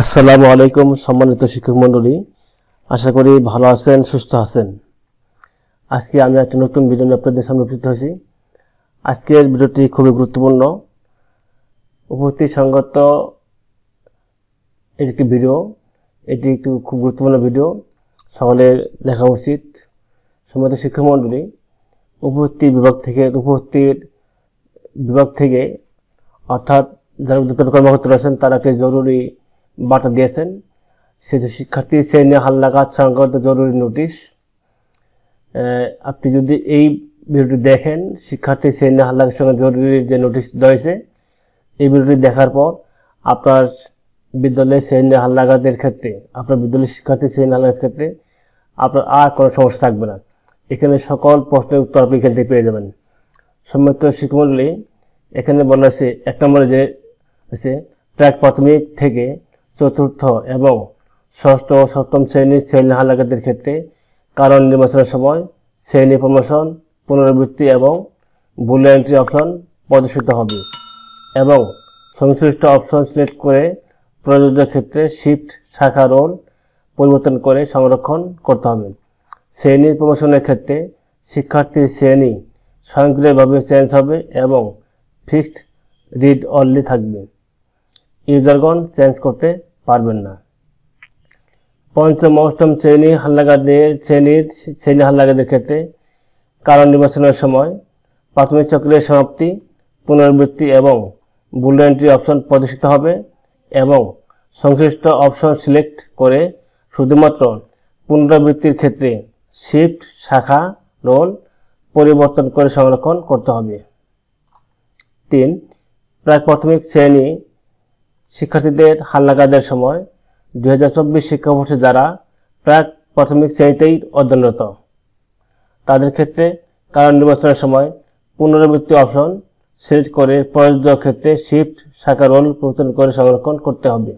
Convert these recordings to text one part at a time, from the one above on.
আসসালামু আলাইকুম সম্মানিত শিক্ষক মণ্ডলী, আশা করি ভালো আছেন, সুস্থ আছেন। আজকে আমি একটা নতুন ভিডিও নিয়ে আপনাদের সামনে উপস্থিত হয়েছি। আজকের ভিডিওটি খুবই গুরুত্বপূর্ণ, উপস্থিতি সংগত একটি ভিডিও। এটি একটু খুব গুরুত্বপূর্ণ ভিডিও, সকলের দেখা উচিত। সম্মানিত শিক্ষক মণ্ডলী, উপস্থিতির বিভাগ থেকে অর্থাৎ যারা উদ্যোক্তা কর্মকর্তা রয়েছেন তারা একটি জরুরি বার্তা দিয়েছেন। সেটি শিক্ষার্থী শ্রেণী হালনাগাদ সংক্রান্ত জরুরি নোটিশ। আপনি যদি এই ভিডিওটি দেখেন, শিক্ষার্থী শ্রেণী হালনাগাদ সংক্রান্ত জরুরি যে নোটিশ রয়েছে, এই ভিডিওটি দেখার পর আপনার বিদ্যালয়ের শ্রেণী হালনাগাদের ক্ষেত্রে, আপনার বিদ্যালয়ের শিক্ষার্থী শ্রেণী হালনাগাদের ক্ষেত্রে আপনার আর কোনো সমস্যা থাকবে না। এখানে সকল প্রশ্নের উত্তর আপনি এখান থেকে পেয়ে যাবেন। সম্মানিত শিক্ষামণ্ডলী, এখানে বলা হয়েছে 1 নম্বরে যে হচ্ছে প্রাক প্রাথমিক থেকে চতুর্থ এবং ষষ্ঠ ও সপ্তম শ্রেণীর শ্রেণী হালনাগাদের ক্ষেত্রে কারণ নির্বাচনের সময় শ্রেণী প্রমোশন, পুনরাবৃত্তি এবং বুল এন্ট্রি অপশন প্রদর্শিত হবে এবং সংশ্লিষ্ট অপশন সিলেক্ট করে প্রযোজ্য ক্ষেত্রে শিফট শাখা রোল পরিবর্তন করে সংরক্ষণ করতে হবে। শ্রেণীর প্রমোশনের ক্ষেত্রে শিক্ষার্থীর শ্রেণী স্বয়ংক্রিয়ভাবে চেঞ্জ হবে এবং ফিক্সড রিড অনলি থাকবে। ইউজারগণ চেঞ্জ করতে পারবেন না। পঞ্চম অষ্টম শ্রেণী হালনাগাদের ক্ষেত্রে কারণ নির্বাচনের সময় প্রাথমিক চক্রের সমাপ্তি, পুনরাবৃত্তি এবং বুল এন্ট্রি অপশন প্রদর্শিত হবে এবং সংশ্লিষ্ট অপশন সিলেক্ট করে শুধুমাত্র পুনরাবৃত্তির ক্ষেত্রে শিফট শাখা রোল পরিবর্তন করে সংরক্ষণ করতে হবে। 3. প্রাক প্রাথমিক শ্রেণী শিক্ষার্থীদের হালনাগাদের সময় 2024 শিক্ষাবর্ষে যারা প্রাক প্রাথমিক শ্রেণীতেই অধ্যয়নরত তাদের ক্ষেত্রে কারণ নির্বাচনের সময় পুনরাবৃত্তি অপশন সিলেক্ট করে প্রযোজ্য ক্ষেত্রে শিফট শাখা রোল পরিবর্তন করে সংরক্ষণ করতে হবে।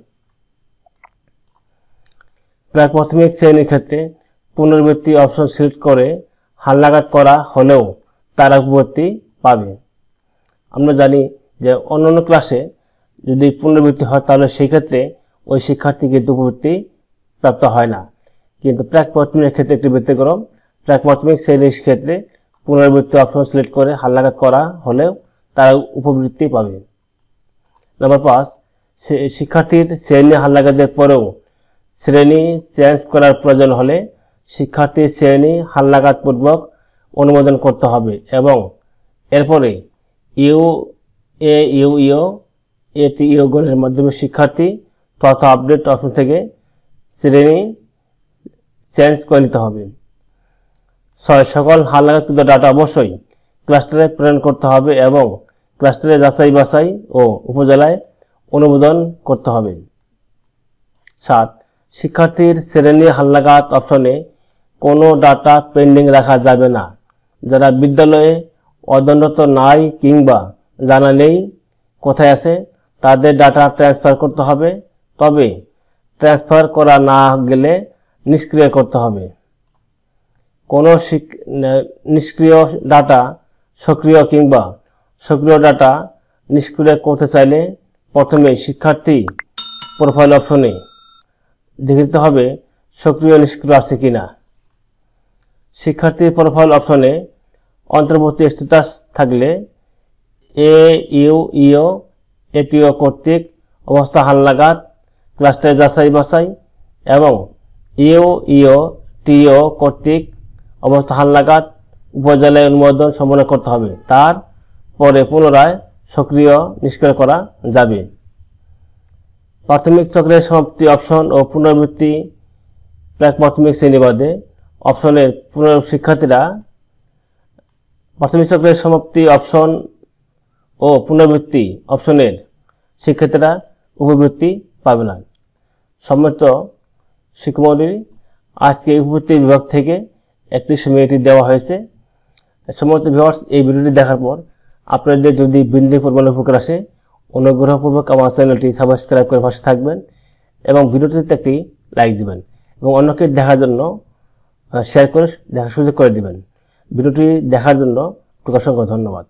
প্রাক প্রাথমিক শ্রেণীর ক্ষেত্রে পুনরাবৃত্তি অপশন সিলেক্ট করে হালনাগাদ করা হলেও তারা উপবৃত্তি পাবে। আমরা জানি যে অন্যান্য ক্লাসে যদি পুনরাবৃত্তি হয় তাহলে সেই ক্ষেত্রে ওই শিক্ষার্থীকে উপবৃত্তি প্রাপ্ত হয় না, কিন্তু প্রাক প্রাথমিকের ক্ষেত্রে একটি ব্যতিক্রম। প্রাক প্রাথমিক শ্রেণীর ক্ষেত্রে পুনরাবৃত্তি অপশন সিলেক্ট করে হালনাগাদ করা হলেও তারা উপবৃত্তি পাবে। নাম্বার 5, শিক্ষার্থীর শ্রেণী হালনাগাদের পরেও শ্রেণী চেঞ্জ করার প্রয়োজন হলে শিক্ষার্থীর শ্রেণী হালনাগাদ পূর্বক অনুমোদন করতে হবে এবং এরপরে ATIO গণের মাধ্যমে শিক্ষার্থী তথ্য আপডেট অপশন থেকে শ্রেণী চেঞ্জ করে নিতে হবে। 6. সকল হালনাগাদকৃত ডাটা অবশ্যই ক্লাস্টারে প্রেরণ করতে হবে এবং ক্লাস্টারে যাচাই বাছাই ও উপজেলায় অনুমোদন করতে হবে। 7. শিক্ষার্থীর শ্রেণী হালনাগাদ অপশনে কোনো ডাটা পেন্ডিং রাখা যাবে না। যারা বিদ্যালয়ে অধ্যয়নরত নাই কিংবা জানা নেই কোথায় আছে তাদের ডাটা ট্রান্সফার করতে হবে, তবে ট্রান্সফার করা না গেলে নিষ্ক্রিয় করতে হবে। কোনো নিষ্ক্রিয় ডাটা সক্রিয় কিংবা সক্রিয় ডাটা নিষ্ক্রিয় করতে চাইলে প্রথমে শিক্ষার্থী প্রোফাইল অপশনে দেখে নিতে হবে সক্রিয় নিষ্ক্রিয় আছে কিনা। শিক্ষার্থী প্রোফাইল অপশনে অন্তর্বর্তী স্ট্যাটাস থাকলে ATIO কর্তৃক অবস্থা হালনাগাদ, ক্লাস্টারে যাচাই বাছাই এবং TIO কর্তৃক অবস্থা হালনাগাদ উপজেলায় অনুমোদন সম্পন্ন করতে হবে। তারপরে পুনরায় সক্রিয় নিষ্ক্রিয় করা যাবে। প্রাথমিক চক্রের সমাপ্তি অপশন ও পুনরাবৃত্তি প্রাক প্রাথমিক শ্রেণী বাদে অপশনের শিক্ষার্থীরা প্রাথমিক চক্রের সমাপ্তি অপশন ও পুনরাবৃত্তি অপশনের শিক্ষার্থীরা উপবৃত্তি পাবে না। সম্মানিত শিক্ষামণ্ডলী, আজকে উপবৃত্তি বিভাগ থেকে 31 মিনিট দেওয়া হয়েছে। সম্মানিত ভিউয়ার্স, এই ভিডিওটি দেখার পর আপনাদের যদি বিন্দু পরিমাণ উপকার আসে অনুগ্রহপূর্বক আমার চ্যানেলটি সাবস্ক্রাইব করে পাশে থাকবেন এবং ভিডিওটিতে একটি লাইক দিবেন এবং অন্যকে দেখার জন্য শেয়ার করে দেখার সুযোগ করে দিবেন। ভিডিওটি দেখার জন্য অসংখ্য ধন্যবাদ।